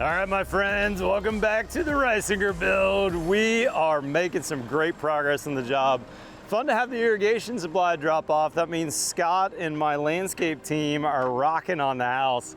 All right, my friends, welcome back to the Rheia build. We are making some great progress in the job. Fun to have the irrigation supply drop off. That means Scott and my landscape team are rocking on the house.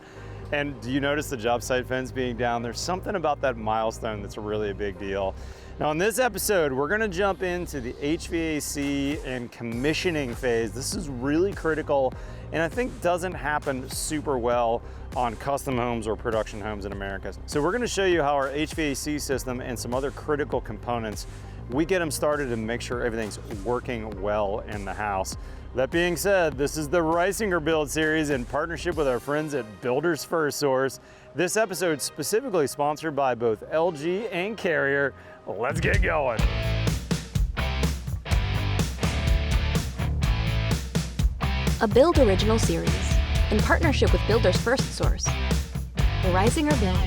And do you notice the job site fence being down? There's something about that milestone that's really a big deal. Now in this episode, we're gonna jump into the HVAC and commissioning phase. This is really critical and I think doesn't happen super well on custom homes or production homes in America. So we're gonna show you how our HVAC system and some other critical components, we get them started and make sure everything's working well in the house. That being said, this is the Rheia build series in partnership with our friends at Builders FirstSource. This episode is specifically sponsored by both LG and Carrier. Let's get going. A Build Original series in partnership with Builders FirstSource. The Rheia build.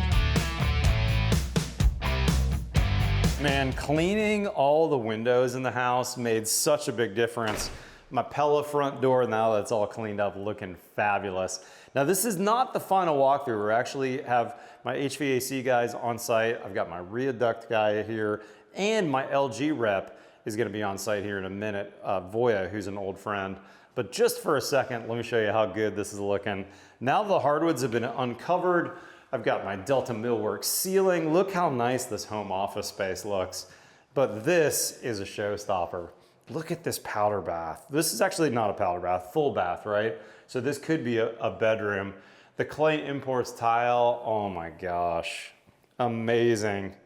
Man, cleaning all the windows in the house made such a big difference. My Pella front door, now that's all cleaned up, looking fabulous. Now this is not the final walkthrough. We actually have my HVAC guys on site. I've got my Rheia duct guy here, and my LG rep is gonna be on site here in a minute, Rheia, who's an old friend. But just for a second, let me show you how good this is looking. Now the hardwoods have been uncovered. I've got my Delta Millwork ceiling. Look how nice this home office space looks. But this is a showstopper. Look at this powder bath. This is actually not a powder bath, full bath, right? So this could be a bedroom. The clay imports tile, oh my gosh, amazing.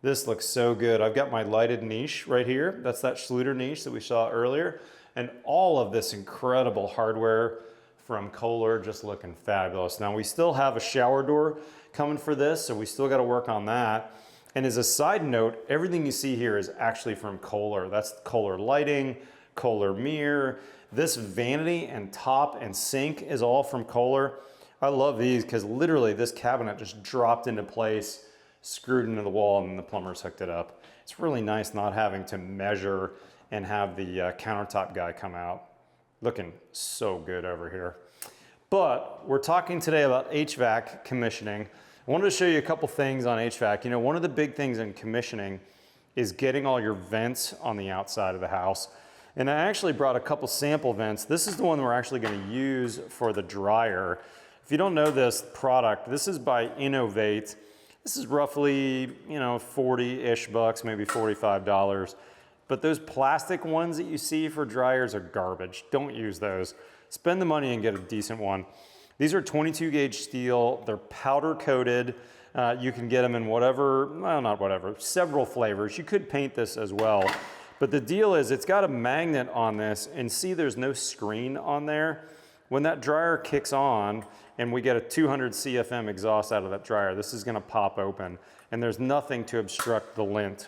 This looks so good. I've got my lighted niche right here. That's that Schluter niche that we saw earlier. And all of this incredible hardware from Kohler just looking fabulous. Now we still have a shower door coming for this, so we still gotta work on that. And as a side note, everything you see here is actually from Kohler. That's Kohler lighting, Kohler mirror. This vanity and top and sink is all from Kohler. I love these because literally this cabinet just dropped into place, screwed into the wall, and the plumbers hooked it up. It's really nice not having to measure and have the countertop guy come out. Looking so good over here. But we're talking today about HVAC commissioning. I wanted to show you a couple things on HVAC. You know, one of the big things in commissioning is getting all your vents on the outside of the house. And I actually brought a couple sample vents. This is the one we're actually gonna use for the dryer. If you don't know this product, this is by Innovate. This is roughly, 40-ish bucks, maybe $45. But those plastic ones that you see for dryers are garbage. Don't use those. Spend the money and get a decent one. These are 22 gauge steel. They're powder coated. You can get them in whatever, well, not whatever, several flavors. You could paint this as well. But the deal is it's got a magnet on this, and see there's no screen on there. When that dryer kicks on and we get a 200 CFM exhaust out of that dryer, this is gonna pop open and there's nothing to obstruct the lint.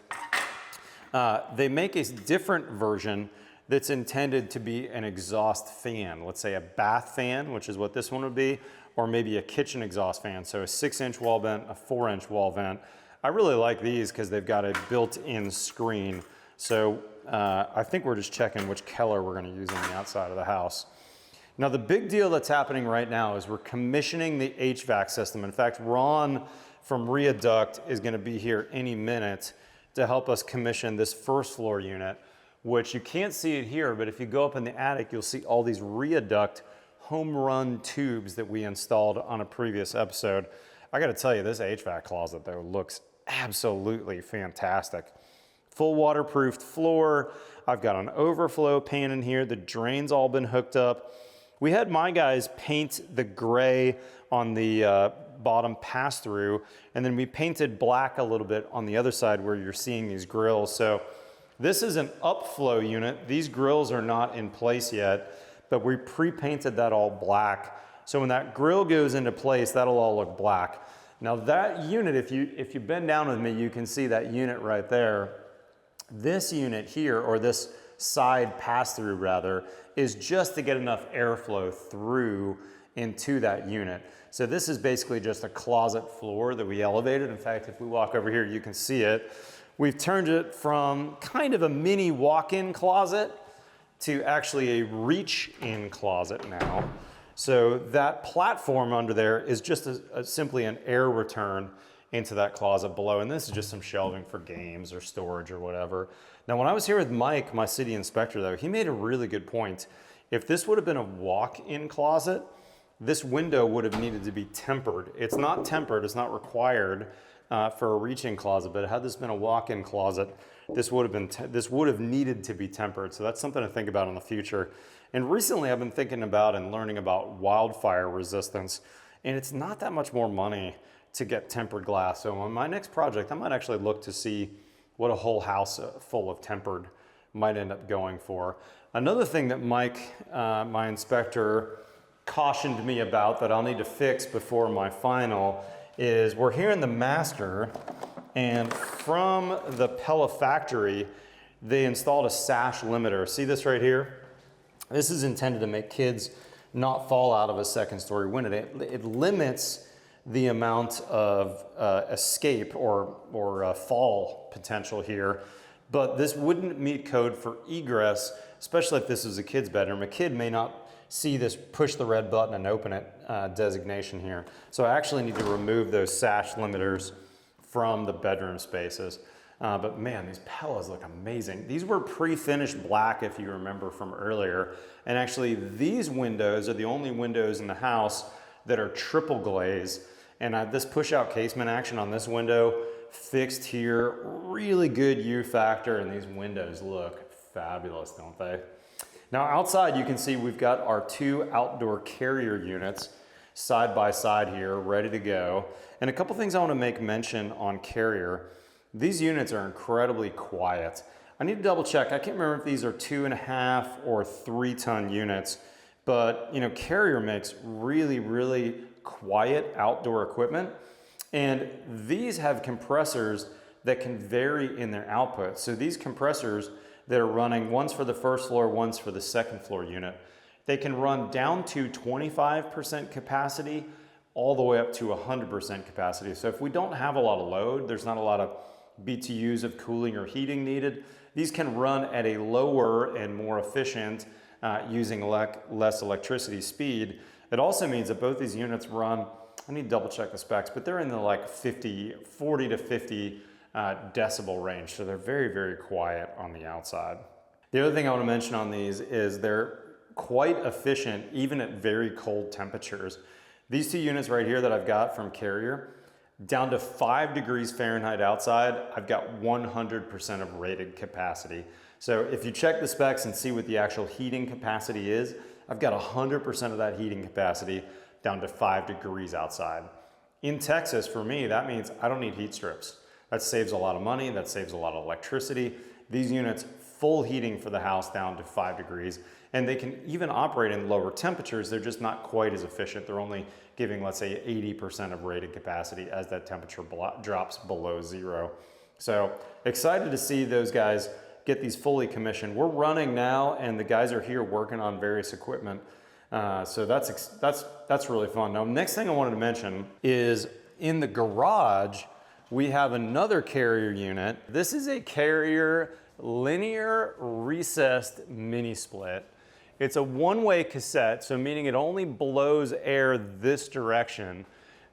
They make a different version that's intended to be an exhaust fan. Let's say a bath fan, which is what this one would be, or maybe a kitchen exhaust fan. So a 6-inch wall vent, a 4-inch wall vent. I really like these because they've got a built-in screen. So I think we're just checking which color we're gonna use on the outside of the house. Now the big deal that's happening right now is we're commissioning the HVAC system. In fact, Ron from Rheia Duct is gonna be here any minute to help us commission this first floor unit, which you can't see it here, but if you go up in the attic, you'll see all these Rheia Duct home run tubes that we installed on a previous episode. I gotta tell you, this HVAC closet though looks absolutely fantastic. Full waterproofed floor. I've got an overflow pan in here. The drain's all been hooked up. We had my guys paint the gray on the bottom pass through, and then we painted black a little bit on the other side where you're seeing these grills. So this is an upflow unit. These grills are not in place yet, but we pre-painted that all black. So when that grill goes into place, that'll all look black. Now that unit, if you bend down with me, you can see that unit right there. This unit here, or this side pass-through rather, is just to get enough airflow through into that unit. So this is basically just a closet floor that we elevated. In fact, if we walk over here, you can see it. We've turned it from kind of a mini walk-in closet to actually a reach-in closet now. So that platform under there is just simply an air return. into that closet below. And this is just some shelving for games or storage or whatever. Now, when I was here with Mike, my city inspector though, he made a really good point. If this would have been a walk-in closet, this window would have needed to be tempered. It's not tempered, it's not required for a reach-in closet, but had this been a walk-in closet, this would have needed to be tempered. So that's something to think about in the future. And recently I've been thinking about and learning about wildfire resistance, and it's not that much more money to get tempered glass. So on my next project, I might actually look to see what a whole house full of tempered might end up going for. Another thing that Mike, my inspector, cautioned me about that I'll need to fix before my final is we're here in the master, and from the Pella factory, they installed a sash limiter. See this right here? This is intended to make kids not fall out of a second-story window. It limits the amount of escape or fall potential here, but this wouldn't meet code for egress, especially if this is a kid's bedroom. A kid may not see this push the red button and open it designation here. So I actually need to remove those sash limiters from the bedroom spaces. But man, these Pellas look amazing. These were pre-finished black, if you remember from earlier. And actually these windows are the only windows in the house that are triple glaze. And this push-out casement action on this window fixed here, really good U factor, and these windows look fabulous, don't they? Now outside you can see we've got our two outdoor carrier units side by side here, ready to go. And a couple things I want to make mention on carrier. These units are incredibly quiet. I need to double check. I can't remember if these are 2.5 or 3 ton units, but you know, Carrier makes really, really quiet outdoor equipment. And these have compressors that can vary in their output. So these compressors that are running, one's for the first floor, one's for the second floor unit, they can run down to 25% capacity all the way up to 100% capacity. So if we don't have a lot of load, there's not a lot of BTUs of cooling or heating needed, these can run at a lower and more efficient using less electricity speed. It also means that both these units run, I need to double check the specs, but they're in the like 40 to 50 decibel range. So they're very, very quiet on the outside. The other thing I want to mention on these is they're quite efficient even at very cold temperatures. These two units right here that I've got from Carrier, down to 5 degrees Fahrenheit outside, I've got 100% of rated capacity. So if you check the specs and see what the actual heating capacity is, I've got 100% of that heating capacity down to 5 degrees outside. In Texas, for me, that means I don't need heat strips. That saves a lot of money, that saves a lot of electricity. These units, full heating for the house down to 5 degrees, and they can even operate in lower temperatures. They're just not quite as efficient. They're only giving, let's say, 80% of rated capacity as that temperature drops below zero. So excited to see those guys get these fully commissioned. We're running now, and the guys are here working on various equipment. So that's really fun. Now, next thing I wanted to mention is in the garage, we have another Carrier unit. This is a Carrier linear recessed mini split. It's a one-way cassette, so meaning it only blows air this direction.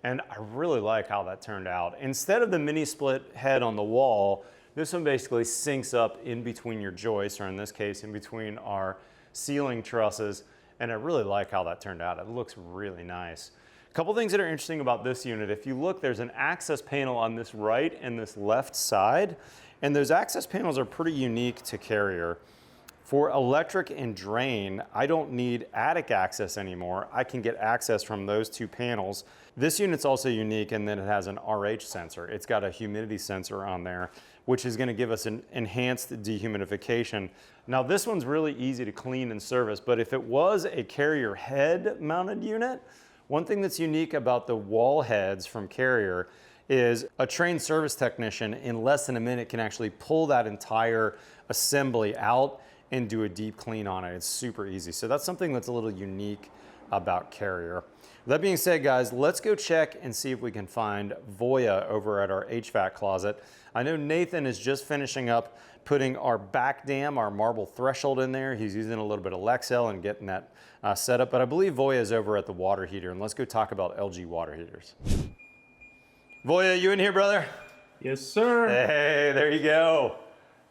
And I really like how that turned out. Instead of the mini split head on the wall, this one basically sinks up in between your joists, or in this case, in between our ceiling trusses. And I really like how that turned out. It looks really nice. A couple things that are interesting about this unit. If you look, there's an access panel on this right and this left side. And those access panels are pretty unique to Carrier. For electric and drain, I don't need attic access anymore. I can get access from those two panels. This unit's also unique in that it has an RH sensor. It's got a humidity sensor on there, which is gonna give us an enhanced dehumidification. Now this one's really easy to clean and service, but if it was a Carrier head mounted unit, one thing that's unique about the wall heads from Carrier is a trained service technician in less than a minute can actually pull that entire assembly out and do a deep clean on it. It's super easy. So that's something that's a little unique about Carrier. That being said, guys, let's go check and see if we can find Rheia over at our HVAC closet. I know Nathan is just finishing up putting our back dam, our marble threshold in there. He's using a little bit of Lexel and getting that set up, but I believe Rheia is over at the water heater, and let's go talk about LG water heaters. Rheia, you in here, brother? Yes, sir. Hey, there you go.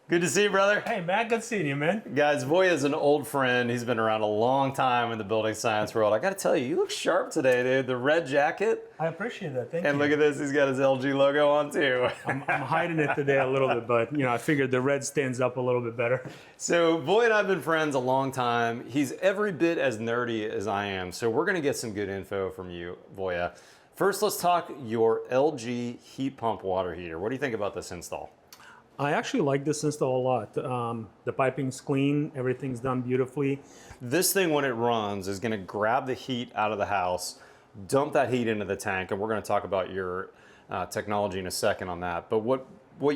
Good to see you, brother. Hey, Matt, good seeing you, man. Guys, Rheia is an old friend. He's been around a long time in the building science world. I gotta tell you look sharp today, dude. The red jacket. I appreciate that. Thank you. And look at this, he's got his LG logo on too. I'm hiding it today a little bit, but I figured the red stands up a little bit better. So Rheia and I have been friends a long time. He's every bit as nerdy as I am. So we're gonna get some good info from you, Rheia. First, let's talk your LG heat pump water heater. What do you think about this install? I actually like this install a lot. The piping's clean, everything's done beautifully. This thing, when it runs, is gonna grab the heat out of the house, dump that heat into the tank, and we're gonna talk about your technology in a second on that. But what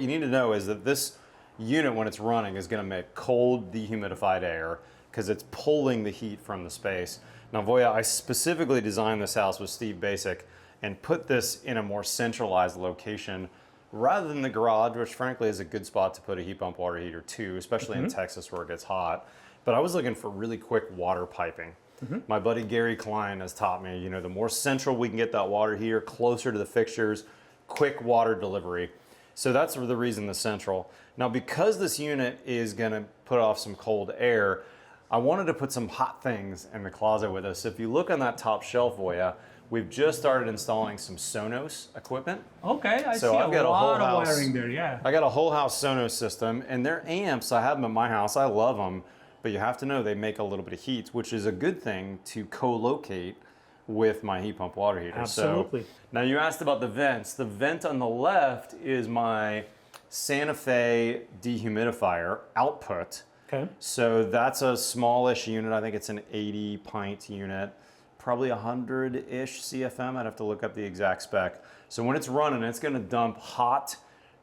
you need to know is that this unit, when it's running, is gonna make cold, dehumidified air because it's pulling the heat from the space. Now, Rheia, I specifically designed this house with Steve Basic and put this in a more centralized location rather than the garage, which frankly is a good spot to put a heat pump water heater too, especially in Texas where it gets hot. But I was looking for really quick water piping. My buddy Gary Klein has taught me, the more central we can get that water heater, closer to the fixtures, quick water delivery. So that's the reason the central. Now, because this unit is gonna put off some cold air, I wanted to put some hot things in the closet with us. If you look on that top shelf, Rheia, we've just started installing some Sonos equipment. Okay, I So see I've got a a whole lot of house. wiring there, yeah. I got a whole house Sonos system, and their amps, I have them in my house. I love them, but you have to know they make a little bit of heat, which is a good thing to co-locate with my heat pump water heater. Absolutely. So, now you asked about the vents. The vent on the left is my Santa Fe dehumidifier output. Okay. So that's a smallish unit. I think it's an 80 pint unit, probably 100-ish CFM. I'd have to look up the exact spec. So when it's running, it's gonna dump hot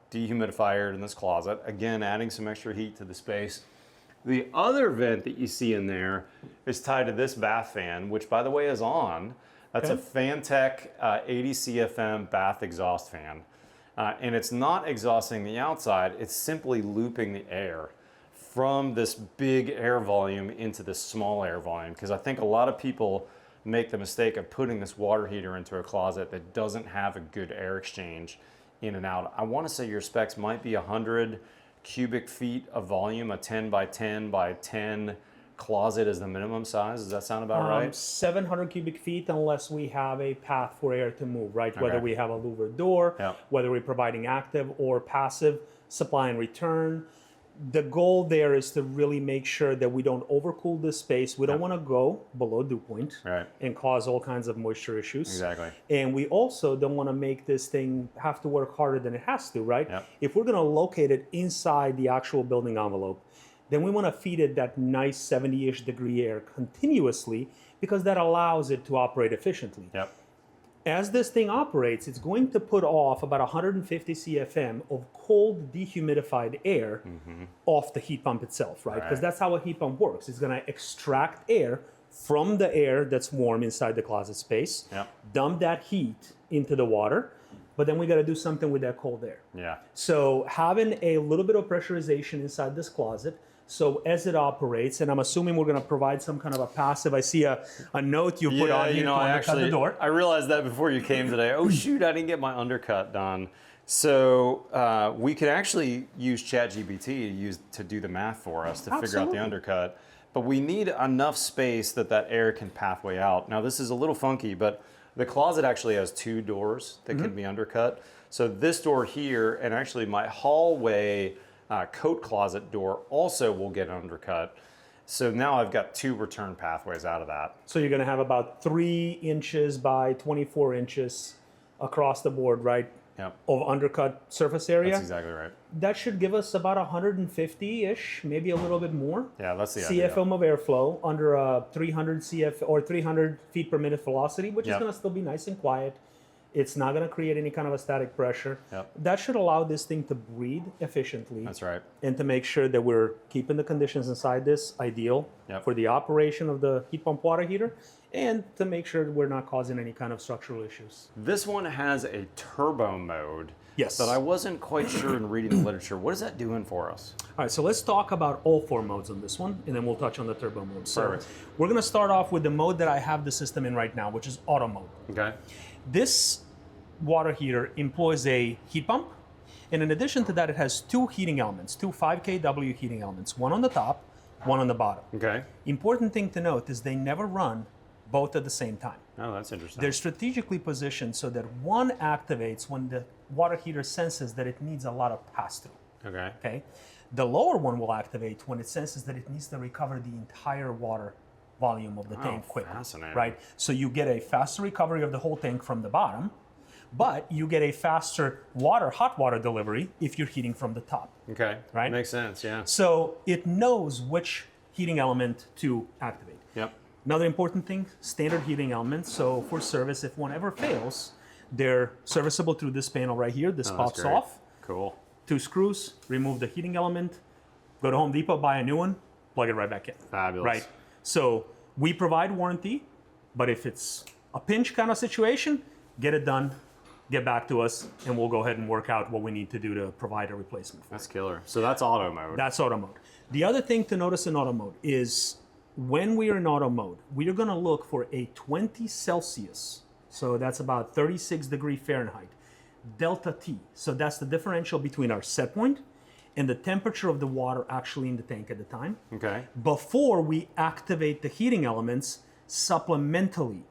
dehumidifier in this closet. Again, adding some extra heat to the space. The other vent that you see in there is tied to this bath fan, which by the way is on. That's a Fantech 80 CFM bath exhaust fan. And it's not exhausting the outside, it's simply looping the air from this big air volume into this small air volume. Because I think a lot of people make the mistake of putting this water heater into a closet that doesn't have a good air exchange in and out. I want to say your specs might be 100 cubic feet of volume, a 10 by 10 by 10 closet is the minimum size. Does that sound about right? 700 cubic feet unless we have a path for air to move, right? Whether Okay. we have a louvered door, Yep. whether we're providing active or passive supply and return. The goal there is to really make sure that we don't overcool this space. We don't want to go below dew point Right. and cause all kinds of moisture issues. Exactly. And we also don't want to make this thing have to work harder than it has to, right? Yep. If we're going to locate it inside the actual building envelope, then we want to feed it that nice 70-ish degree air continuously because that allows it to operate efficiently. Yep. As this thing operates, it's going to put off about 150 CFM of cold, dehumidified air off the heat pump itself, right? Because Right. that's how a heat pump works. It's going to extract air from the air that's warm inside the closet space, Yep. dump that heat into the water, but then we got to do something with that cold air. Yeah. So having a little bit of pressurization inside this closet, so as it operates, and I'm assuming we're going to provide some kind of a passive. I see a note you put on here to undercut the door. I realized that before you came today. Oh shoot, I didn't get my undercut done. So we could actually use ChatGPT to do the math for us to figure out Absolutely. the undercut. But we need enough space that air can pathway out. Now this is a little funky, but the closet actually has two doors that can be undercut. So this door here, and actually my hallway coat closet door also will get undercut. So now I've got two return pathways out of that. So you're going to have about 3 inches by 24 inches across the board, right? Yep. Of undercut surface area. That's exactly right. That should give us about 150-ish, maybe a little bit more. Yeah, that's the idea. CFM of airflow under a 300 CF or 300 feet per minute velocity, which is Yep. going to still be nice and quiet. It's not going to create any kind of a static pressure. Yep. That should allow this thing to breathe efficiently. That's right. And to make sure that we're keeping the conditions inside this ideal Yep. for the operation of the heat pump water heater, and to make sure we're not causing any kind of structural issues. This one has a turbo mode. Yes. That I wasn't quite sure in reading the literature. What is that doing for us? All right, so let's talk about all 4 modes on this one, and then we'll touch on the turbo mode. So Perfect. we're going to start off with the mode that I have the system in right now, which is auto mode. Okay. This water heater employs a heat pump. And in addition to that, it has two heating elements, two 5 kW heating elements, one on the top, one on the bottom. Okay. Important thing to note is they never run both at the same time. Oh, that's interesting. They're strategically positioned so that one activates when the water heater senses that it needs a lot of pass-through. Okay. Okay. The lower one will activate when it senses that it needs to recover the entire water volume of the tank quickly. Fascinating. Right? So you get a faster recovery of the whole tank from the bottom, but you get a faster hot water delivery if you're heating from the top. Okay. Right? Makes sense, yeah. So it knows which heating element to activate. Yep. Another important thing, standard heating elements. So for service, if one ever fails, they're serviceable through this panel right here. This pops great. off. Cool. 2 screws, remove the heating element, go to Home Depot, buy a new one, plug it right back in. Fabulous. Right. So we provide warranty, but if it's a pinch kind of situation, get it done, get back to us, and we'll go ahead and work out what we need to do to provide a replacement for That's killer. So that's auto mode. That's auto mode. The other thing to notice in auto mode is when we are in auto mode, we are going to look for a 20 Celsius, so that's about 36 degree Fahrenheit, delta T. So that's the differential between our set point and the temperature of the water actually in the tank at the time. Okay. Before we activate the heating elements supplementally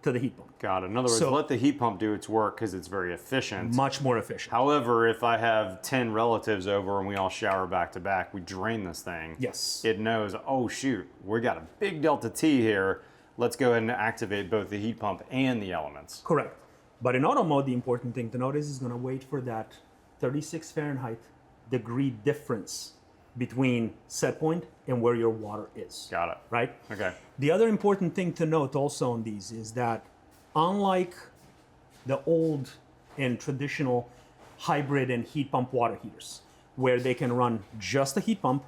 to the heat pump. Got it. In other words, So- let the heat pump do its work because it's very efficient. Much more efficient. However, if I have 10 relatives over and we all shower back to back, we drain this thing. Yes. It knows, oh shoot, we got a big delta T here. Let's go ahead and activate both the heat pump and the elements. Correct. But in auto mode, the important thing to notice is going to wait for that 36 Fahrenheit degree difference between set point and where your water is. Got it. Right? Okay. The other important thing to note also on these is that unlike the old and traditional hybrid and heat pump water heaters, where they can run just a heat pump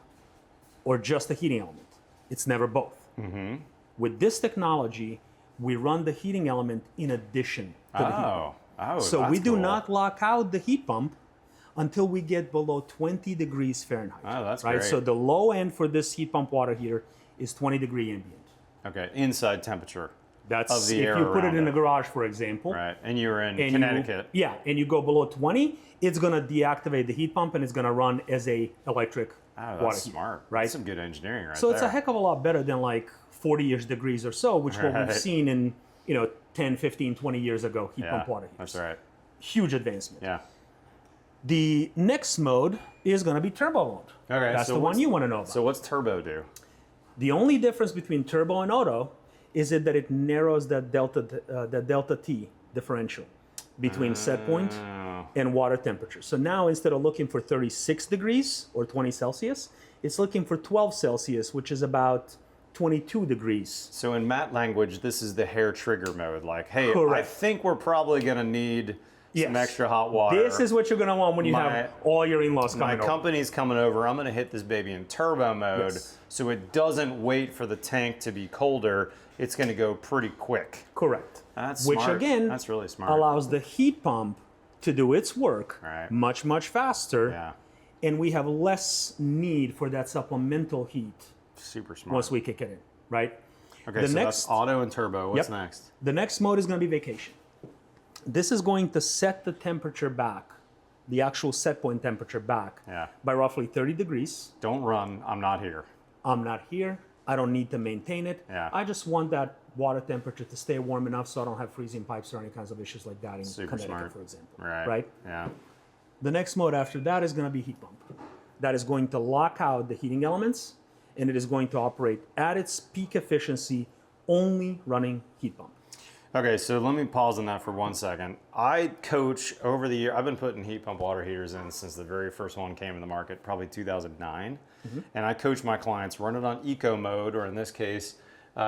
or just a heating element, it's never both. Mm-hmm. With this technology, we run the heating element in addition to the heat pump. Oh, So that's we do cool. not lock out the heat pump until we get below 20 degrees Fahrenheit. Oh, that's right. great. So the low end for this heat pump water heater is 20 degree ambient. Okay, inside temperature. That's Of the if air you put it around in it. a garage, for example. Right, and you were in and Connecticut. And you go below 20, it's going to deactivate the heat pump and it's going to run as a electric Oh, water that's heater. smart. Right. That's some good engineering right So there. it's a heck of a lot better than like 40-ish degrees or so, which what Right. we've seen in 10, 15, 20 years ago heat pump water heaters. That's right. Huge advancement. Yeah. The next mode is going to be turbo mode. Okay, That's so the one what's- you want to know about. So what's turbo do? The only difference between turbo and auto is that it narrows that delta T differential between set point Oh. and water temperature. So now instead of looking for 36 degrees or 20 Celsius, it's looking for 12 Celsius, which is about 22 degrees. So in Matt language, this is the hair trigger mode. Like, hey, I Correct. think we're probably going to need some Yes. extra hot water. This is what you're going to want when you My- have all your in-laws My coming over. company's coming over. I'm going to hit this baby in turbo mode, Yes. so it doesn't wait for the tank to be colder. It's going to go pretty quick. Correct. That's Which smart. again That's really smart. allows the heat pump to do its work Right. much, much faster. Yeah, And we have less need for that supplemental heat super smart. once we kick it in, right? Okay, the so next- that's auto and turbo. What's Yep. next? The next mode is going to be vacation. This is going to set the temperature back, the actual set point temperature back, Yeah. by roughly 30 degrees. Don't run. I'm not here. I'm not here. I don't need to maintain it. Yeah. I just want that water temperature to stay warm enough so I don't have freezing pipes or any kinds of issues like that in Super Connecticut, smart. for example. Right. Right? Yeah. The next mode after that is going to be heat pump. That is going to lock out the heating elements, and it is going to operate at its peak efficiency, only running heat pump. Okay, so let me pause on that for 1 second. I coach over the year. I've been putting heat pump water heaters in since the very first one came in the market, probably 2009. And I coach my clients run it on eco mode, or in this case,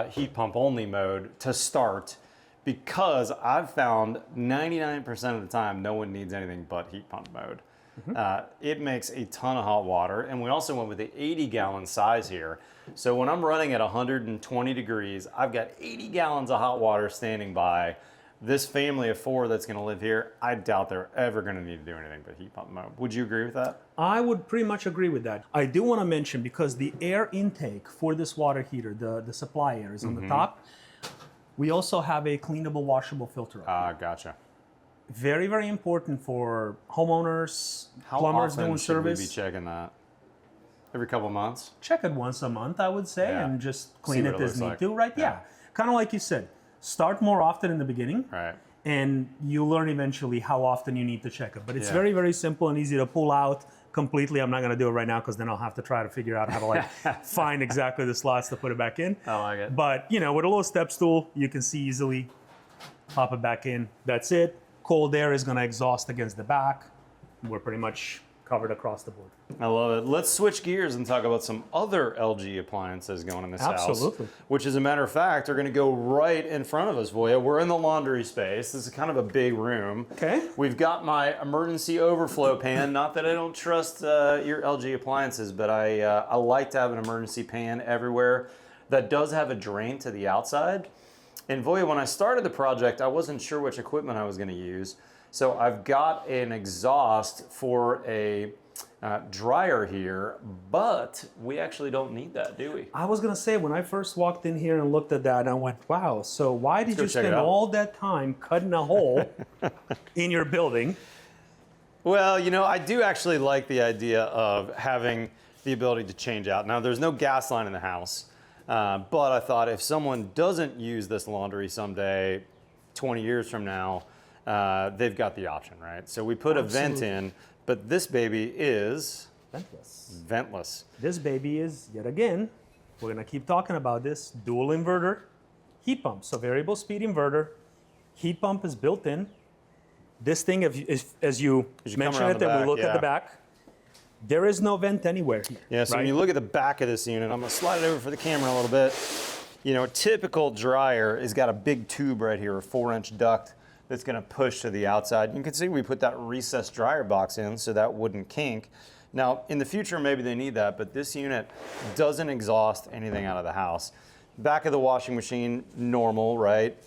heat pump only mode to start, because I've found 99% of the time no one needs anything but heat pump mode. It makes a ton of hot water, and we also went with the 80-gallon size here. So when I'm running at 120 degrees, I've got 80 gallons of hot water standing by. This family of 4 that's going to live here, I doubt they're ever going to need to do anything but heat pump mode. Would you agree with that? I would pretty much agree with that. I do want to mention, because the air intake for this water heater, the supply air is on the top, we also have a cleanable, washable filter up. Gotcha. Very, very important for homeowners, How plumbers often doing should service. we be checking that? Every couple months? Check it once a month, I would say, Yeah. and just clean See it what it as looks need like. to, right? Yeah. Kind of like you said, start more often in the beginning, Right. and you learn eventually how often you need to check it. But it's Yeah. very, very simple and easy to pull out completely. I'm not going to do it right now because then I'll have to try to figure out how to like find exactly the slots to put it back in. I like it. But you know, with a little step stool, you can see easily, pop it back in. That's it. Cold air is going to exhaust against the back. We're pretty much covered across the board. I love it. Let's switch gears and talk about some other LG appliances going in this house. Absolutely. Which, as a matter of fact, are going to go right in front of us, Voya. We're in the laundry space. This is kind of a big room. Okay. We've got my emergency overflow pan. Not that I don't trust your LG appliances, but I like to have an emergency pan everywhere that does have a drain to the outside. And Voya, when I started the project, I wasn't sure which equipment I was going to use. So I've got an exhaust for a dryer here, but we actually don't need that, do we? I was going to say, when I first walked in here and looked at that, I went, wow, so why did go you check it spend out. all that time cutting a hole in your building? Well, you know, I do actually like the idea of having the ability to change out. Now, there's no gas line in the house, but I thought if someone doesn't use this laundry someday, 20 years from now, they've got the option, right? So we put a vent Absolutely. in, but this baby is Ventless. ventless. This baby is, yet again, we're going to keep talking about this, dual inverter, heat pump. So variable speed inverter, heat pump is built in. This thing, as you come mentioned around it, the that we back, look at yeah. the back, there is no vent anywhere here. Yeah, so right? when you look at the back of this unit, I'm gonna slide it over for the camera a little bit. You know, a typical dryer has got a big tube right here, a 4-inch duct that's gonna push to the outside. You can see we put that recessed dryer box in so that wouldn't kink. Now, in the future, maybe they need that, but this unit doesn't exhaust anything out of the house. Back of the washing machine, normal, right?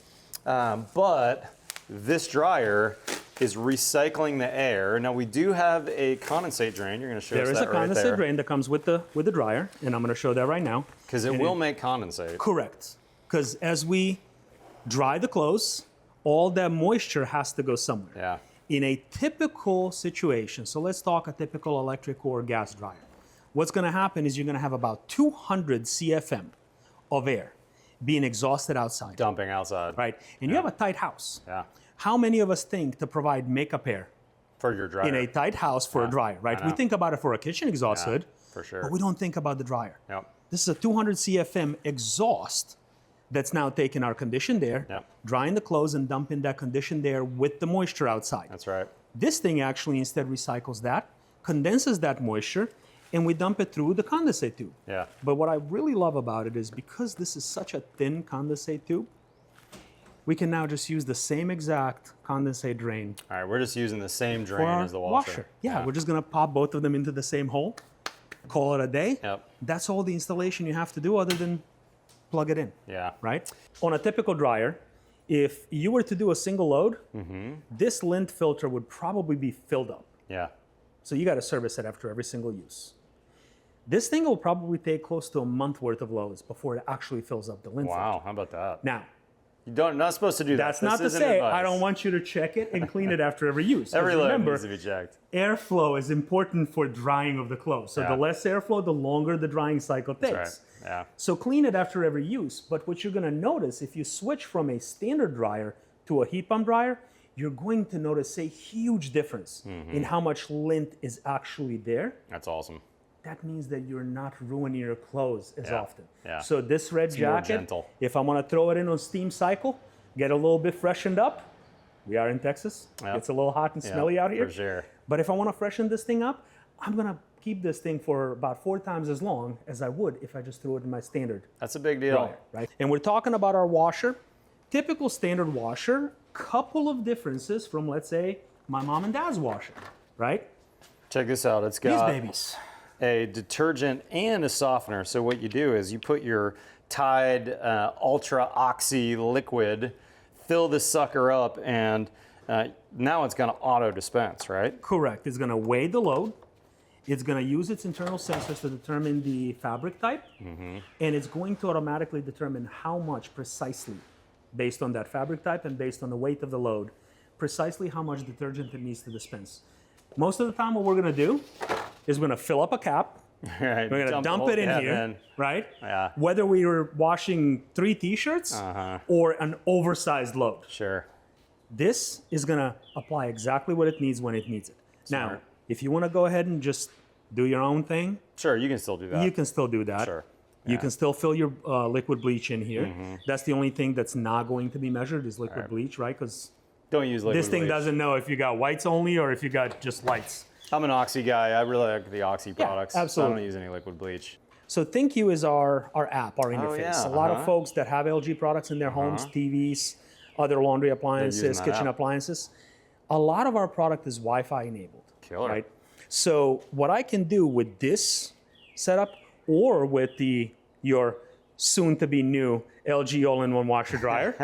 But this dryer is recycling the air. Now, we do have a condensate drain. You're gonna show us There is a that right condensate there. drain that comes with the dryer, and I'm going to show that right now. Because it And will make condensate. Correct. Because as we dry the clothes, all that moisture has to go somewhere. Yeah. In a typical situation, so let's talk a typical electric or gas dryer. What's going to happen is you're going to have about 200 CFM of air being exhausted outside, Dumping outside. right? And you have a tight house. Yeah. How many of us think to provide makeup air For your dryer. in a tight house for a dryer, right? I We know. think about it for a kitchen exhaust Yeah, hood, for sure. but we don't think about the dryer. Yep. This is a 200 CFM exhaust that's now taking our conditioned air, Yep. drying the clothes and dumping that conditioned air with the moisture outside. That's right. This thing actually instead recycles that, condenses that moisture, and we dump it through the condensate tube. Yeah. But what I really love about it is because this is such a thin condensate tube, we can now just use the same exact condensate drain All right, we're just using the same for drain our as the washer. Yeah, we're just gonna pop both of them into the same hole, call it a day. Yep. That's all the installation you have to do other than plug it in, Yeah. right? On a typical dryer, if you were to do a single load, this lint filter would probably be filled up. Yeah. So you got to service it after every single use. This thing will probably take close to a month worth of loads before it actually fills up the lint filter. Wow, how about that? Now, Not supposed to do that. that's not to This isn't say advice. I don't want you to check it and clean it after every use. 'Cause Every load remember, needs to be checked. airflow is important for drying of the clothes. So Yeah. the less airflow, the longer the drying cycle takes. That's right. Yeah. So clean it after every use. But what you're going to notice if you switch from a standard dryer to a heat pump dryer, you're going to notice a huge difference Mm-hmm. in how much lint is actually there. That's awesome. That means that you're not ruining your clothes as Yeah, often. yeah. So this red more jacket, gentle. if I want to throw it in on steam cycle, get a little bit freshened up. We are in Texas. Yeah. It's a little hot and Yeah, smelly out here. For sure. But if I want to freshen this thing up, I'm going to keep this thing for about 4 times as long as I would if I just threw it in my standard That's a big deal. dryer, right? And we're talking about our washer. Typical standard washer, couple of differences from, let's say, my mom and dad's washer, right? Check this out. It's These got babies. a detergent and a softener. So what you do is you put your Tide Ultra Oxy liquid, fill this sucker up, and now it's going to auto dispense, right? Correct. It's going to weigh the load. It's going to use its internal sensors to determine the fabric type, and it's going to automatically determine how much precisely, based on that fabric type and based on the weight of the load, precisely how much detergent it needs to dispense. Most of the time what we're gonna do is we're gonna fill up a cap, Right. we're gonna dump it in here, right? Yeah. Whether we were washing 3 t-shirts or an oversized load. Sure. This is gonna apply exactly what it needs when it needs it. Now, Smart. if you wanna go ahead and just do your own thing, Sure, you can still do that. you can still do that. Sure. You can still fill your liquid bleach in here. That's the only thing that's not going to be measured is liquid bleach, right? Because Don't use liquid this thing bleach. doesn't know if you got whites only or if you got just lights. I'm an Oxy guy. I really like the Oxy products. absolutely. I don't use any liquid bleach. So ThinQ is our app, our interface. yeah, A lot of folks that have LG products in their homes, TVs, other laundry appliances, that kitchen app. appliances. A lot of our product is Wi-Fi enabled. Killer. Right? So what I can do with this setup or with your soon-to-be new LG all-in-one washer dryer,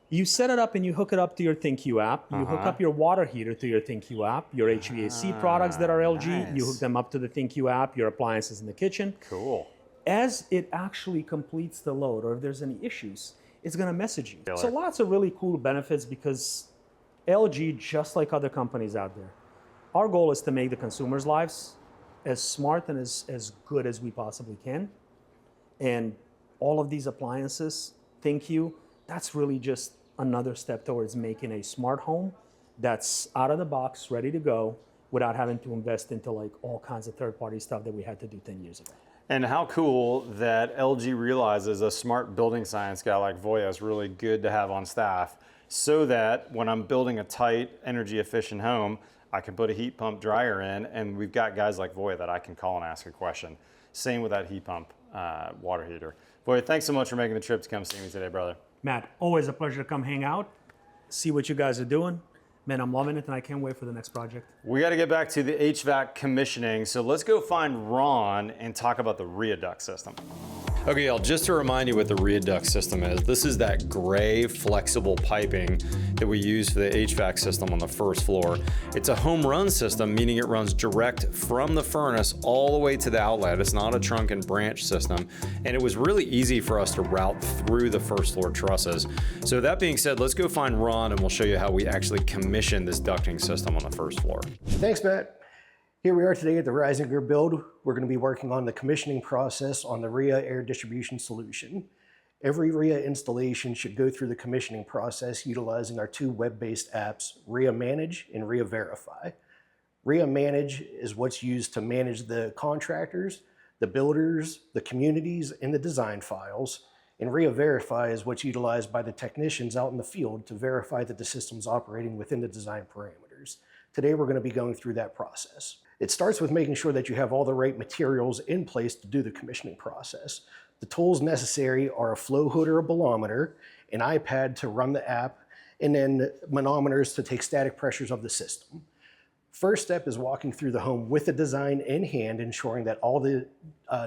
you set it up and you hook it up to your ThinQ app. You hook up your water heater to your ThinQ app. Your HVAC products that are LG, you hook them up to the ThinQ app. Your appliances in the kitchen. Cool. As it actually completes the load, or if there's any issues, it's going to message you. So lots of really cool benefits because LG, just like other companies out there, our goal is to make the consumers' lives as smart and as good as we possibly can. And all of these appliances, ThinQ, that's really just another step towards making a smart home that's out of the box, ready to go, without having to invest into like all kinds of third-party stuff that we had to do 10 years ago. And how cool that LG realizes a smart building science guy like Voya is really good to have on staff, so that when I'm building a tight, energy efficient home, I can put a heat pump dryer in, and we've got guys like Voya that I can call and ask a question. Same with that heat pump water heater. Voya, thanks so much for making the trip to come see me today, brother. Matt, always a pleasure to come hang out, see what you guys are doing. Man, I'm loving it, and I can't wait for the next project. We got to get back to the HVAC commissioning, so let's go find Ron and talk about the Rheia duct system. Okay, y'all, just to remind you what the Rheia duct system is, this is that gray flexible piping that we use for the HVAC system on the first floor. It's a home run system, meaning it runs direct from the furnace all the way to the outlet. It's not a trunk and branch system, and it was really easy for us to route through the first floor trusses. So that being said, let's go find Ron and we'll show you how we actually commission this ducting system on the first floor. Thanks, Matt. Here we are today at the Rheia build. We're going to be working on the commissioning process on the Rheia air distribution solution. Every Rheia installation should go through the commissioning process utilizing our 2 web-based apps, Rheia Manage and Rheia Verify. Rheia Manage is what's used to manage the contractors, the builders, the communities, and the design files. And Rheia Verify is what's utilized by the technicians out in the field to verify that the system's operating within the design parameters. Today, we're going to be going through that process. It starts with making sure that you have all the right materials in place to do the commissioning process. The tools necessary are a flow hood or a bolometer, an iPad to run the app, and then manometers to take static pressures of the system. First step is walking through the home with the design in hand, ensuring that all the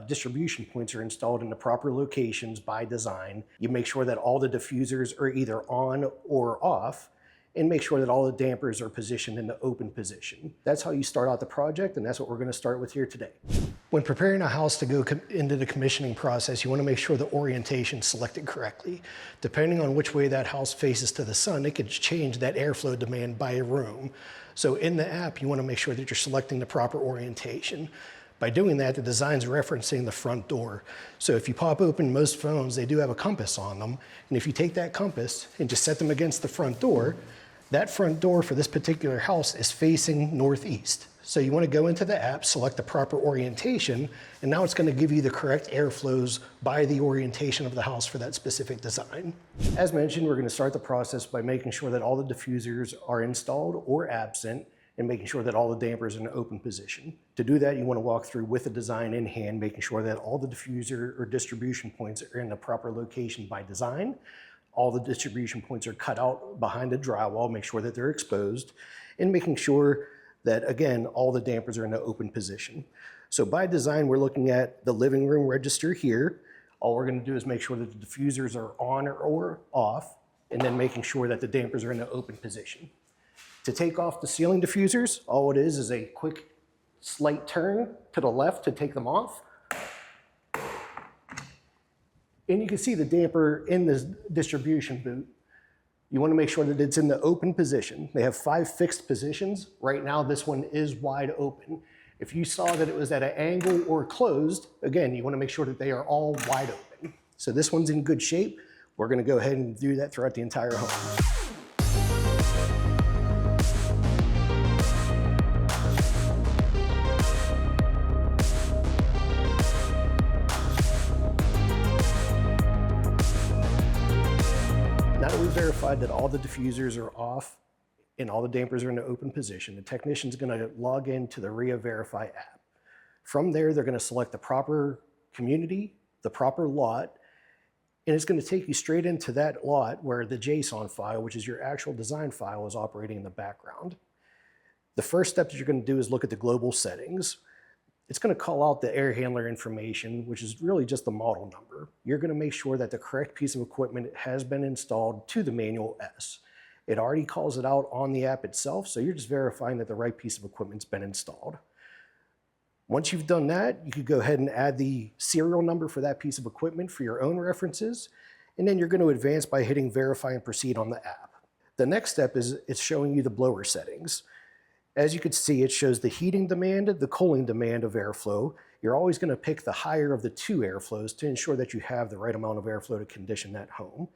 distribution points are installed in the proper locations by design. You make sure that all the diffusers are either on or off, and make sure that all the dampers are positioned in the open position. That's how you start out the project, and that's what we're going to start with here today. When preparing a house to go into the commissioning process, you want to make sure the orientation is selected correctly. Depending on which way that house faces to the sun, it could change that airflow demand by a room. So in the app, you want to make sure that you're selecting the proper orientation. By doing that, the design's referencing the front door. So if you pop open most phones, they do have a compass on them. And if you take that compass and just set them against the front door, that front door for this particular house is facing northeast. So you want to go into the app, select the proper orientation, and now it's going to give you the correct airflows by the orientation of the house for that specific design. As mentioned, we're going to start the process by making sure that all the diffusers are installed or absent, and making sure that all the dampers are in an open position. To do that, you want to walk through with the design in hand, making sure that all the diffuser or distribution points are in the proper location by design. All the distribution points are cut out behind the drywall, make sure that they're exposed, and making sure that, again, all the dampers are in an open position. So by design, we're looking at the living room register here. All we're going to do is make sure that the diffusers are on or off, and then making sure that the dampers are in an open position. To take off the ceiling diffusers, all it is a quick slight turn to the left to take them off. And you can see the damper in this distribution boot. You want to make sure that it's in the open position. They have 5 fixed positions. Right now, this one is wide open. If you saw that it was at an angle or closed, again, you want to make sure that they are all wide open. So this one's in good shape. We're going to go ahead and do that throughout the entire home. Now that we've verified that all the diffusers are off and all the dampers are in the open position, the technician's going to log into the Rheia Verify app. From there, they're going to select the proper community, the proper lot, and it's going to take you straight into that lot where the JSON file, which is your actual design file, is operating in the background. The first step that you're going to do is look at the global settings. It's going to call out the air handler information, which is really just the model number. You're going to make sure that the correct piece of equipment has been installed to the manual S. It already calls it out on the app itself, so you're just verifying that the right piece of equipment's been installed. Once you've done that, you could go ahead and add the serial number for that piece of equipment for your own references, and then you're going to advance by hitting Verify and Proceed on the app. The next step is it's showing you the blower settings. As you can see, it shows the heating demand, the cooling demand of airflow. You're always going to pick the higher of the 2 airflows to ensure that you have the right amount of airflow to condition that home.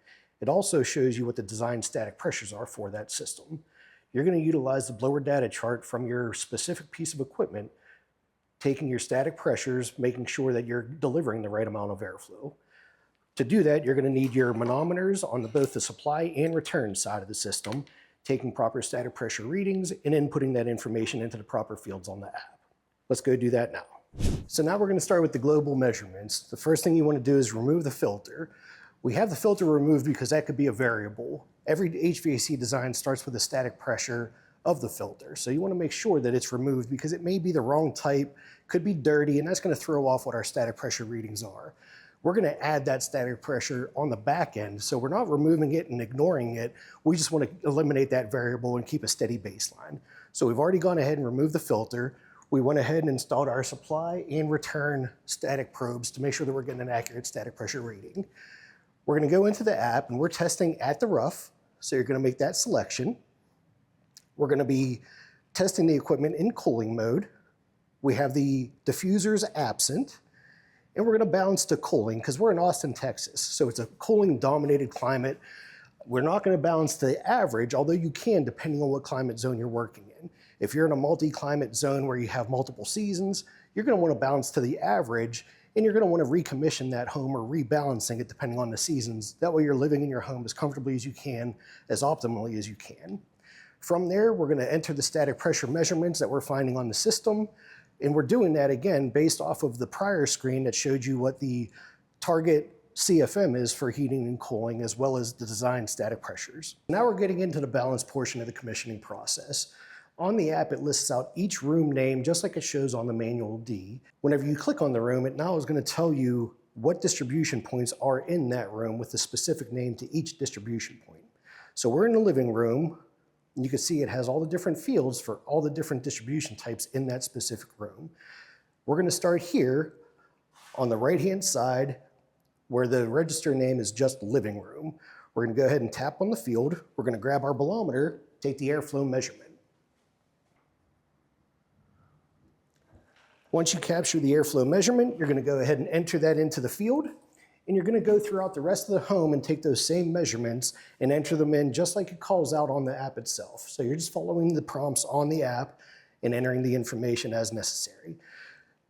It also shows you what the design static pressures are for that system. You're going to utilize the blower data chart from your specific piece of equipment, taking your static pressures, making sure that you're delivering the right amount of airflow. To do that, you're going to need your manometers on both the supply and return side of the system, taking proper static pressure readings and inputting that information into the proper fields on the app. Let's go do that now. So now we're going to start with the global measurements. The first thing you want to do is remove the filter. We have the filter removed because that could be a variable. Every HVAC design starts with a static pressure of the filter. So you want to make sure that it's removed because it may be the wrong type, could be dirty, and that's going to throw off what our static pressure readings are. We're going to add that static pressure on the back end, so we're not removing it and ignoring it. We just want to eliminate that variable and keep a steady baseline. So we've already gone ahead and removed the filter. We went ahead and installed our supply and return static probes to make sure that we're getting an accurate static pressure reading. We're going to go into the app and we're testing at the rough, so you're going to make that selection. We're going to be testing the equipment in cooling mode. We have the diffusers absent. And we're going to balance to cooling because we're in Austin, Texas. So it's a cooling dominated climate. We're not going to balance to the average, although you can depending on what climate zone you're working in. If you're in a multi-climate zone where you have multiple seasons, you're going to want to balance to the average, and you're going to want to recommission that home or rebalancing it depending on the seasons. That way you're living in your home as comfortably as you can, as optimally as you can. From there, we're going to enter the static pressure measurements that we're finding on the system. And we're doing that again based off of the prior screen that showed you what the target CFM is for heating and cooling, as well as the design static pressures. Now we're getting into the balance portion of the commissioning process. On the app, it lists out each room name just like it shows on the manual D. Whenever you click on the room, it now is going to tell you what distribution points are in that room with the specific name to each distribution point. So we're in the living room. And you can see it has all the different fields for all the different distribution types in that specific room. We're going to start here on the right-hand side where the register name is just living room. We're going to go ahead and tap on the field. We're going to grab our barometer, take the airflow measurement. Once you capture the airflow measurement, you're going to go ahead and enter that into the field. And you're going to go throughout the rest of the home and take those same measurements and enter them in just like it calls out on the app itself. So you're just following the prompts on the app and entering the information as necessary.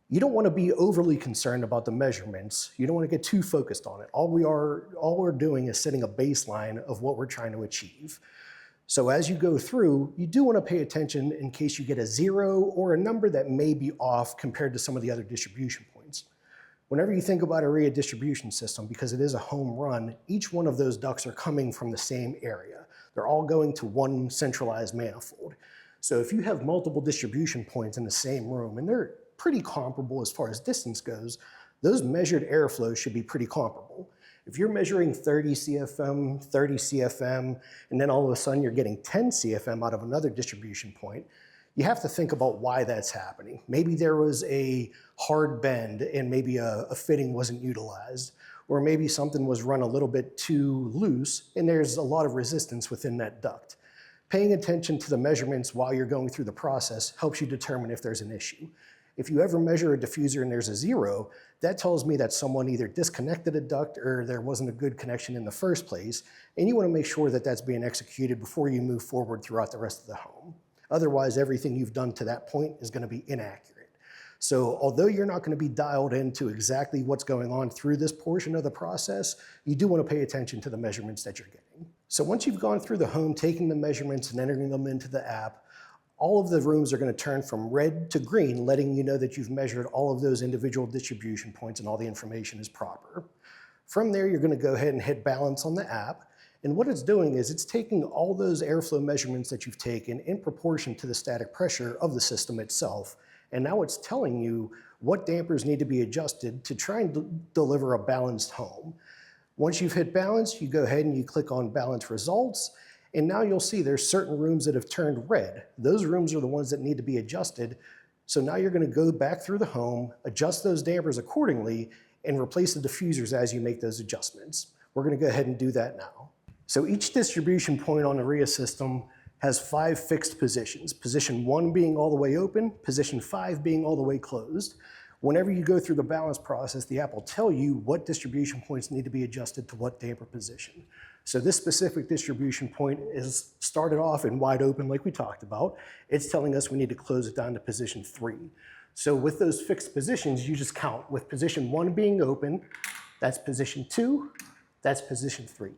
You don't want to be overly concerned about the measurements. You don't want to get too focused on it. All we're doing is setting a baseline of what we're trying to achieve. So as you go through, you do want to pay attention in case you get a 0 or a number that may be off compared to some of the other distribution points. Whenever you think about a Rheia distribution system, because it is a home run, each one of those ducts are coming from the same area. They're all going to one centralized manifold. So if you have multiple distribution points in the same room, and they're pretty comparable as far as distance goes, those measured airflows should be pretty comparable. If you're measuring 30 CFM, 30 CFM, and then all of a sudden you're getting 10 CFM out of another distribution point, you have to think about why that's happening. Maybe there was a hard bend and maybe a fitting wasn't utilized, or maybe something was run a little bit too loose and there's a lot of resistance within that duct. Paying attention to the measurements while you're going through the process helps you determine if there's an issue. If you ever measure a diffuser and there's a 0, that tells me that someone either disconnected a duct or there wasn't a good connection in the first place, and you want to make sure that that's being executed before you move forward throughout the rest of the home. Otherwise, everything you've done to that point is going to be inaccurate. So although you're not going to be dialed into exactly what's going on through this portion of the process, you do want to pay attention to the measurements that you're getting. So once you've gone through the home, taking the measurements and entering them into the app, all of the rooms are going to turn from red to green, letting you know that you've measured all of those individual distribution points and all the information is proper. From there, you're going to go ahead and hit balance on the app. And what it's doing is it's taking all those airflow measurements that you've taken in proportion to the static pressure of the system itself. And now it's telling you what dampers need to be adjusted to try and deliver a balanced home. Once you've hit balance, you go ahead and you click on balance results. And now you'll see there's certain rooms that have turned red. Those rooms are the ones that need to be adjusted. So now you're going to go back through the home, adjust those dampers accordingly, and replace the diffusers as you make those adjustments. We're going to go ahead and do that now. So each distribution point on the Rheia system has 5 fixed positions. Position 1 being all the way open, position 5 being all the way closed. Whenever you go through the balance process, the app will tell you what distribution points need to be adjusted to what damper position. So this specific distribution point is started off in wide open like we talked about. It's telling us we need to close it down to position 3. So with those fixed positions, you just count. With position 1 being open, that's position 2, that's position 3.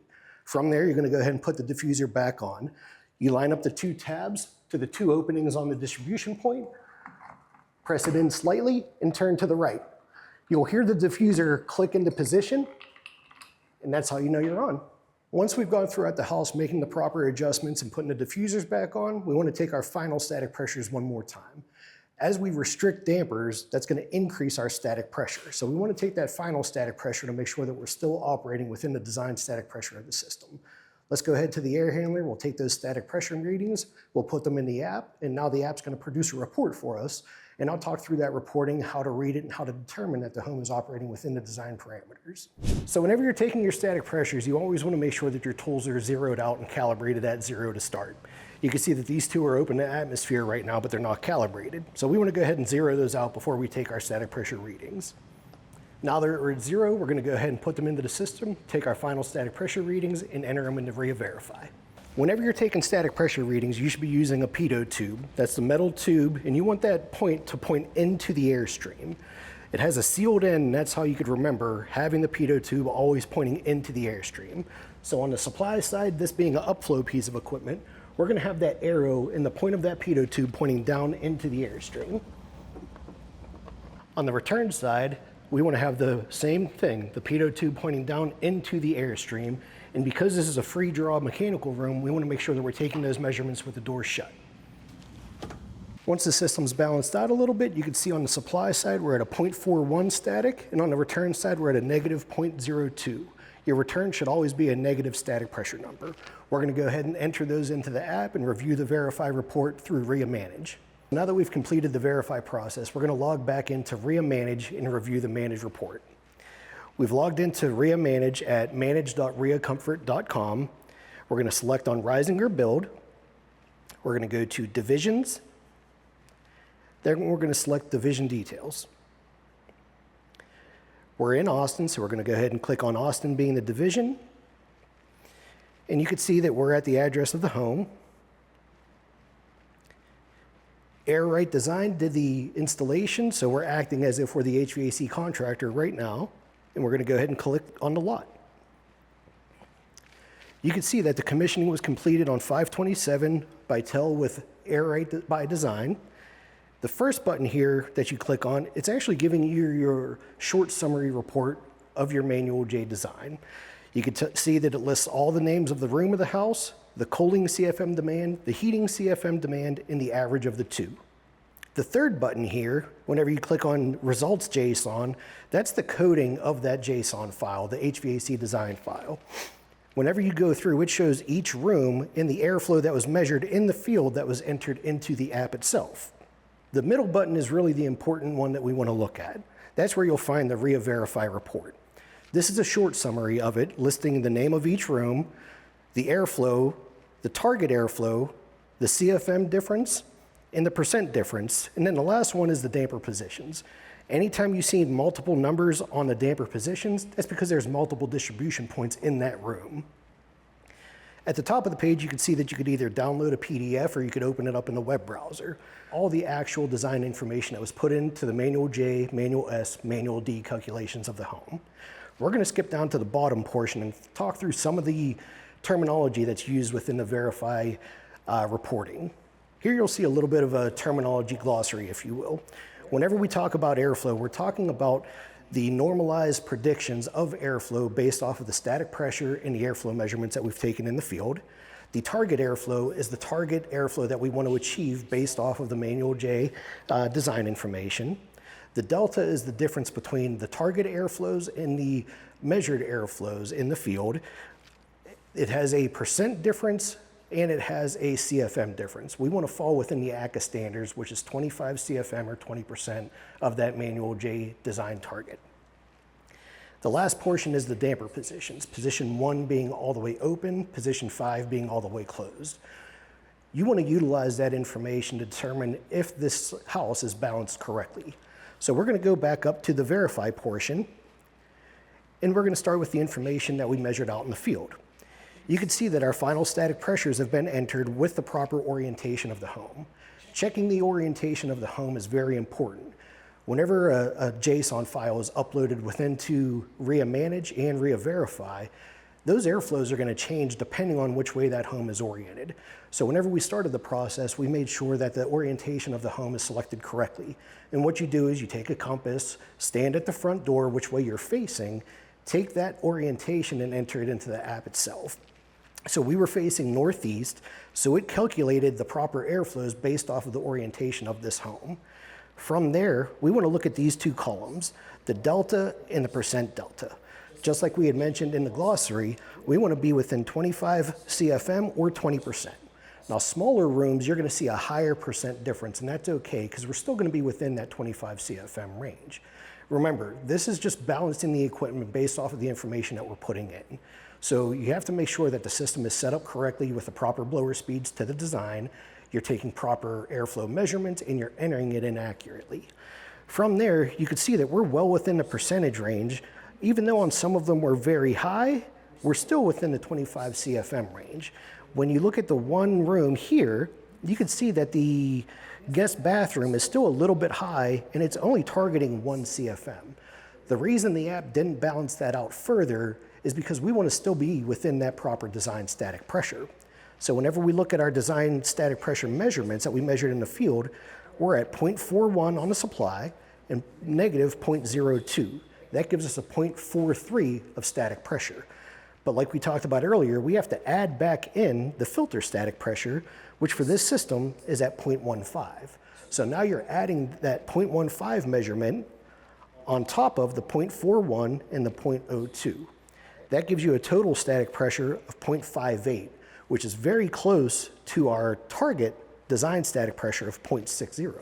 From there, you're going to go ahead and put the diffuser back on. You line up the 2 tabs to the 2 openings on the distribution point, press it in slightly, and turn to the right. You'll hear the diffuser click into position, and that's how you know you're on. Once we've gone throughout the house making the proper adjustments and putting the diffusers back on, we want to take our final static pressures one more time. As we restrict dampers, that's going to increase our static pressure. So we want to take that final static pressure to make sure that we're still operating within the design static pressure of the system. Let's go ahead to the air handler. We'll take those static pressure readings. We'll put them in the app, and now the app's going to produce a report for us. And I'll talk through that reporting, how to read it, and how to determine that the home is operating within the design parameters. So whenever you're taking your static pressures, you always want to make sure that your tools are zeroed out and calibrated at 0 to start. You can see that these 2 are open to atmosphere right now, but they're not calibrated. So we want to go ahead and zero those out before we take our static pressure readings. Now they're at 0, we're going to go ahead and put them into the system, take our final static pressure readings, and enter them into Rheia Verify. Whenever you're taking static pressure readings, you should be using a pitot tube. That's the metal tube, and you want that point to point into the airstream. It has a sealed end, and that's how you could remember having the pitot tube always pointing into the airstream. So on the supply side, this being an upflow piece of equipment, we're going to have that arrow in the point of that pitot tube pointing down into the airstream. On the return side, we want to have the same thing, the pitot tube pointing down into the airstream. And because this is a free draw mechanical room, we want to make sure that we're taking those measurements with the door shut. Once the system's balanced out a little bit, you can see on the supply side, we're at a 0.41 static, and on the return side, we're at a negative 0.02. Your return should always be a negative static pressure number. We're going to go ahead and enter those into the app and review the Verify report through Rheia Manage. Now that we've completed the Verify process, we're going to log back into Rheia Manage and review the Manage report. We've logged into Rheia Manage at manage.rheacomfort.com. We're going to select on Reisinger Build. We're going to go to Divisions. Then we're going to select Division Details. We're in Austin, so we're going to go ahead and click on Austin being the division. And you can see that we're at the address of the home. Air Right Design did the installation, so we're acting as if we're the HVAC contractor right now. And we're going to go ahead and click on the lot. You can see that the commissioning was completed on 5/27 by TEL with Air Right by Design. The first button here that you click on, it's actually giving you your short summary report of your manual J design. You can see that it lists all the names of the room of the house, the cooling CFM demand, the heating CFM demand, and the average of the 2. The third button here, whenever you click on Results JSON, that's the coding of that JSON file, the HVAC design file. Whenever you go through, it shows each room in the airflow that was measured in the field that was entered into the app itself. The middle button is really the important one that we want to look at. That's where you'll find the Rheia Verify report. This is a short summary of it, listing the name of each room, the airflow, the target airflow, the CFM difference, and the percent difference. And then the last one is the damper positions. Anytime you see multiple numbers on the damper positions, that's because there's multiple distribution points in that room. At the top of the page, you can see that you could either download a PDF or you could open it up in the web browser. All the actual design information that was put into the Manual J, Manual S, Manual D calculations of the home. We're going to skip down to the bottom portion and talk through some of the terminology that's used within the Verify reporting. Here you'll see a little bit of a terminology glossary, if you will. Whenever we talk about airflow, we're talking about the normalized predictions of airflow based off of the static pressure and the airflow measurements that we've taken in the field. The target airflow is the target airflow that we want to achieve based off of the Manual J design information. The delta is the difference between the target airflows and the measured airflows in the field. It has a percent difference and it has a CFM difference. We want to fall within the ACA standards, which is 25 CFM or 20% of that Manual J design target. The last portion is the damper positions, position 1 being all the way open, position 5 being all the way closed. You want to utilize that information to determine if this house is balanced correctly. So we're going to go back up to the Verify portion, and we're going to start with the information that we measured out in the field. You can see that our final static pressures have been entered with the proper orientation of the home. Checking the orientation of the home is very important. Whenever a JSON file is uploaded within to Rheia Manage and Rheia Verify, those airflows are going to change depending on which way that home is oriented. So whenever we started the process, we made sure that the orientation of the home is selected correctly. And what you do is you take a compass, stand at the front door, which way you're facing, take that orientation and enter it into the app itself. So we were facing northeast, so it calculated the proper airflows based off of the orientation of this home. From there, we want to look at these two columns, the delta and the percent delta. Just like we had mentioned in the glossary, we want to be within 25 CFM or 20%. Now, smaller rooms, you're going to see a higher percent difference, and that's okay because we're still going to be within that 25 CFM range. Remember, this is just balancing the equipment based off of the information that we're putting in. So you have to make sure that the system is set up correctly with the proper blower speeds to the design, you're taking proper airflow measurements, and you're entering it in accurately. From there, you can see that we're well within the percentage range. Even though on some of them we're very high, we're still within the 25 CFM range. When you look at the one room here, you can see that the guest bathroom is still a little bit high and it's only targeting 1 CFM. The reason the app didn't balance that out further is because we want to still be within that proper design static pressure. So whenever we look at our design static pressure measurements that we measured in the field, we're at 0.41 on the supply and negative 0.02. That gives us a 0.43 of static pressure. But like we talked about earlier, we have to add back in the filter static pressure, which for this system is at 0.15. So now you're adding that 0.15 measurement on top of the 0.41 and the 0.02. That gives you a total static pressure of 0.58, which is very close to our target design static pressure of 0.60.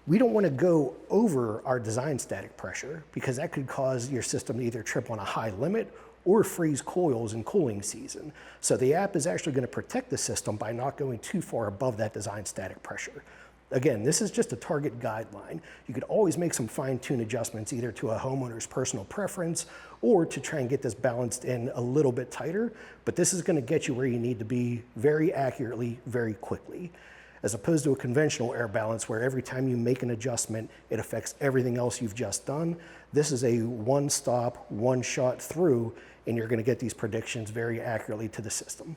We don't want to go over our design static pressure because that could cause your system to either trip on a high limit or freeze coils in cooling season. So the app is actually going to protect the system by not going too far above that design static pressure. Again, this is just a target guideline. You could always make some fine-tune adjustments either to a homeowner's personal preference or to try and get this balanced in a little bit tighter, but this is going to get you where you need to be very accurately, very quickly, as opposed to a conventional air balance where every time you make an adjustment, it affects everything else you've just done. This is a one-stop, one-shot through, and you're going to get these predictions very accurately to the system.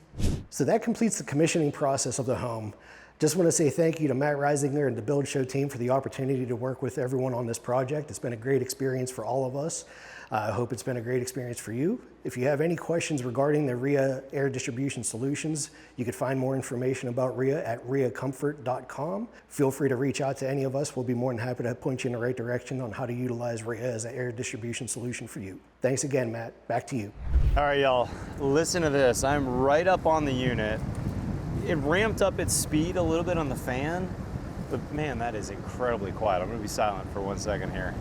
So that completes the commissioning process of the home. Just want to say thank you to Matt Reisinger and the Build Show team for the opportunity to work with everyone on this project. It's been a great experience for all of us. I hope it's been a great experience for you. If you have any questions regarding the Rheia air distribution solutions, you can find more information about Rheia at rheicomfort.com. Feel free to reach out to any of us. We'll be more than happy to point you in the right direction on how to utilize Rheia as an air distribution solution for you. Thanks again, Matt. Back to you. All right, y'all, listen to this. I'm right up on the unit. It ramped up its speed a little bit on the fan, but man, that is incredibly quiet. I'm gonna be silent for 1 second here.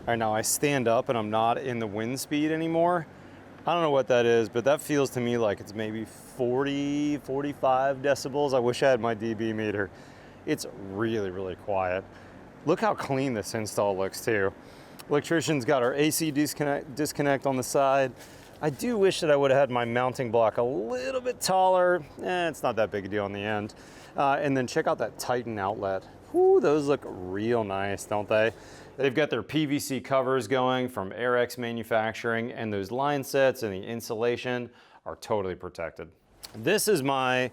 All right, now I stand up and I'm not in the wind speed anymore. I don't know what that is, but that feels to me like it's maybe 40, 45 decibels. I wish I had my dB meter. It's really, really quiet. Look how clean this install looks too. Electrician's got our AC disconnect on the side. I do wish that I would have had my mounting block a little bit taller. It's not that big a deal on the end. And then check out that Titan outlet. Whew, those look real nice, don't they? They've got their PVC covers going from AirX Manufacturing, and those line sets and the insulation are totally protected. This is my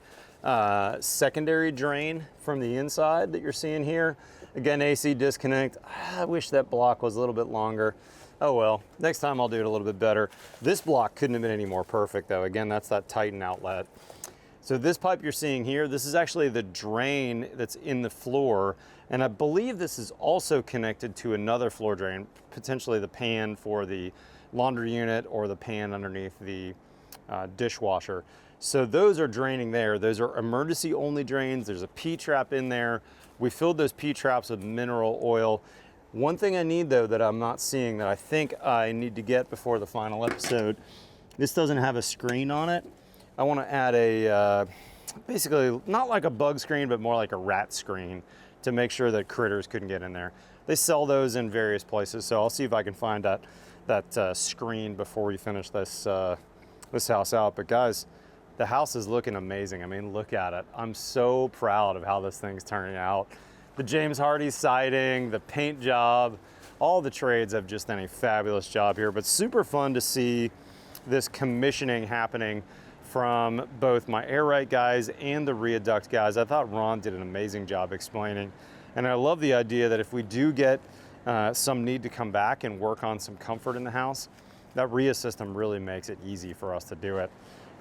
secondary drain from the inside that you're seeing here. Again, AC disconnect. I wish that block was a little bit longer. Oh well, next time I'll do it a little bit better. This block couldn't have been any more perfect though. Again, that's that Titan outlet. So this pipe you're seeing here, this is actually the drain that's in the floor, and I believe this is also connected to another floor drain, potentially the pan for the laundry unit or the pan underneath the dishwasher. So those are draining there. Those are emergency only drains. There's a P-trap in there. We filled those P-traps with mineral oil. One thing I need though that I'm not seeing that I think I need to get before the final episode, this doesn't have a screen on it. I want to add a, basically not like a bug screen, but more like a rat screen to make sure that critters couldn't get in there. They sell those in various places, so I'll see if I can find that screen before we finish this, this house out. But guys, the house is looking amazing. I mean, look at it. I'm so proud of how this thing's turning out. The James Hardie siding, the paint job, all the trades have just done a fabulous job here, but super fun to see this commissioning happening from both my air right guys and the Rheia duct guys. I thought Ron did an amazing job explaining. And I love the idea that if we do get some need to come back and work on some comfort in the house, that Rheia system really makes it easy for us to do it.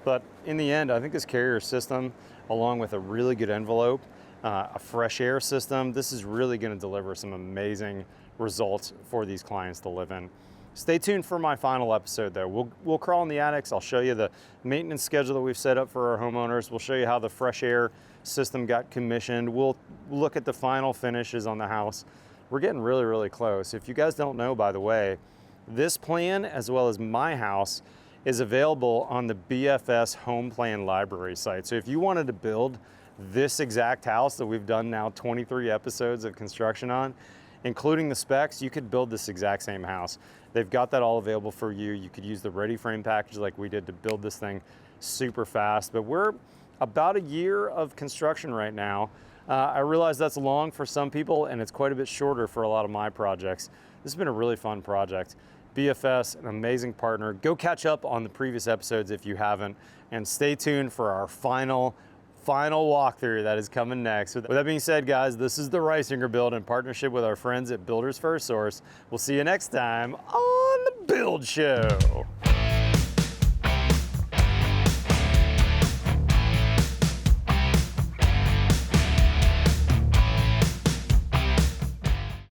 But in the end, I think this carrier system, along with a really good envelope, a fresh air system, this is really gonna deliver some amazing results for these clients to live in. Stay tuned for my final episode though. We'll crawl in the attics. I'll show you the maintenance schedule that we've set up for our homeowners. We'll show you how the fresh air system got commissioned. We'll look at the final finishes on the house. We're getting really, really close. If you guys don't know, by the way, this plan, as well as my house, is available on the BFS Home Plan Library site. So if you wanted to build this exact house that we've done now 23 episodes of construction on, including the specs, you could build this exact same house. They've got that all available for you. You could use the ready frame package like we did to build this thing super fast. But we're about a year of construction right now. I realize that's long for some people and it's quite a bit shorter for a lot of my projects. This has been a really fun project. BFS, an amazing partner. Go catch up on the previous episodes if you haven't, and stay tuned for our final walkthrough that is coming next. With that being said, guys, this is the Rheia build in partnership with our friends at Builders FirstSource. We'll see you next time on the Build Show.